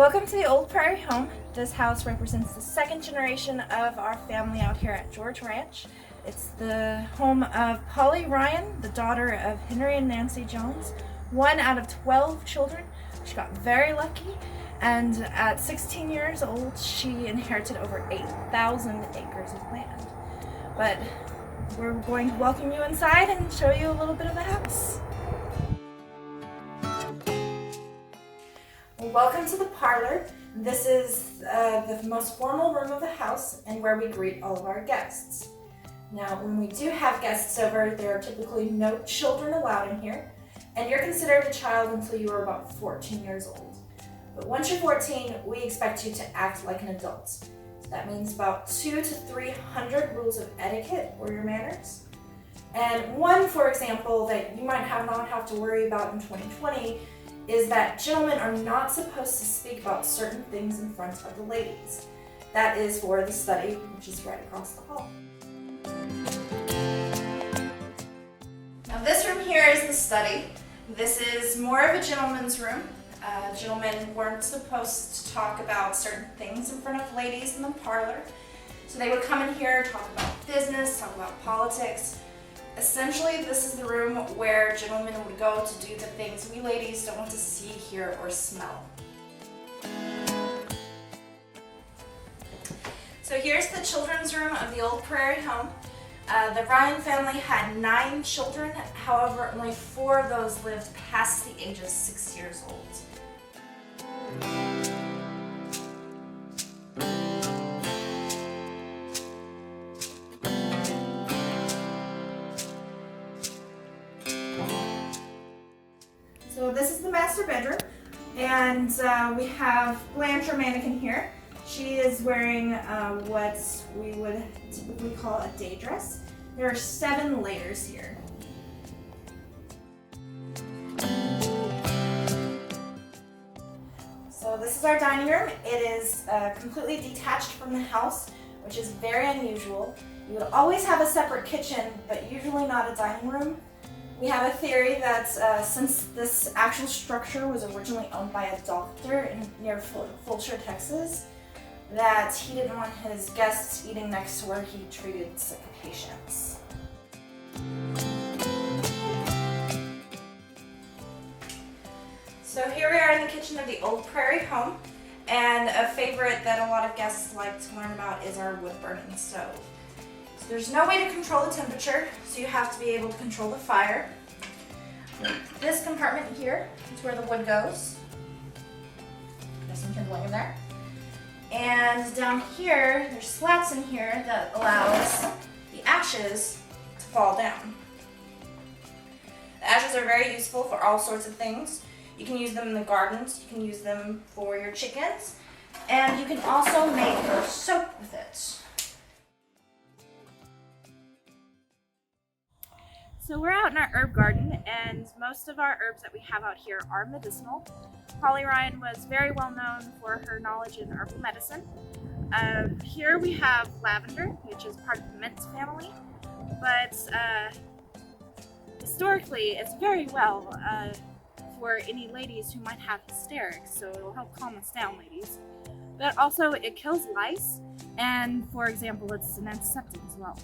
Welcome to the Old Prairie home. This house represents the second generation of our family out here at George Ranch. It's the home of Ryon, the daughter of Henry and Nancy Jones, one out of 12 children. She got very lucky, and at 16 years old, she inherited over 8,000 acres of land. But we're going to welcome you inside and show you a little bit of the house. Welcome to the parlor. This is the most formal room of the house and where we greet all of our guests. Now, when we do have guests over, there are typically no children allowed in here, and you're considered a child until you are about 14 years old. But once you're 14, we expect you to act like an adult. So that means about 200 to 300 rules of etiquette or your manners. And one, for example, that you might not have to worry about in 2020 is that gentlemen are not supposed to speak about certain things in front of the ladies. That is for the study, which is right across the hall. Now this room here is the study. This is more of a gentleman's room. Gentlemen weren't supposed to talk about certain things in front of ladies in the parlor. So they would come in here, talk about business, talk about politics. Essentially, this is the room where gentlemen would go to do the things we ladies don't want to see, hear, or smell. So here's the children's room of the Old Prairie home. The Ryon family had 9 children, however, only 4 of those lived past the age of 6 years old. So this is the master bedroom, and we have Blanche, our mannequin here. She is wearing what we would typically call a day dress. There are 7 layers here. So this is our dining room. It is completely detached from the house, which is very unusual. You would always have a separate kitchen, but usually not a dining room. We have a theory that since this actual structure was originally owned by a doctor near Fulcher, Texas, that he didn't want his guests eating next to where he treated sick patients. So here we are in the kitchen of the Old Prairie home, and a favorite that a lot of guests like to learn about is our wood-burning stove. There's no way to control the temperature, so you have to be able to control the fire. This compartment here is where the wood goes. There's some kindling in there. And down here, there's slats in here that allows the ashes to fall down. The ashes are very useful for all sorts of things. You can use them in the gardens, you can use them for your chickens, and you can also make soap with it. So we're out in our herb garden, and most of our herbs that we have out here are medicinal. Ryon was very well known for her knowledge in herbal medicine. Here we have lavender, which is part of the mint family, but historically it's very well for any ladies who might have hysterics, so it will help calm us down, ladies. But also it kills lice, and for example, it's an antiseptic as well.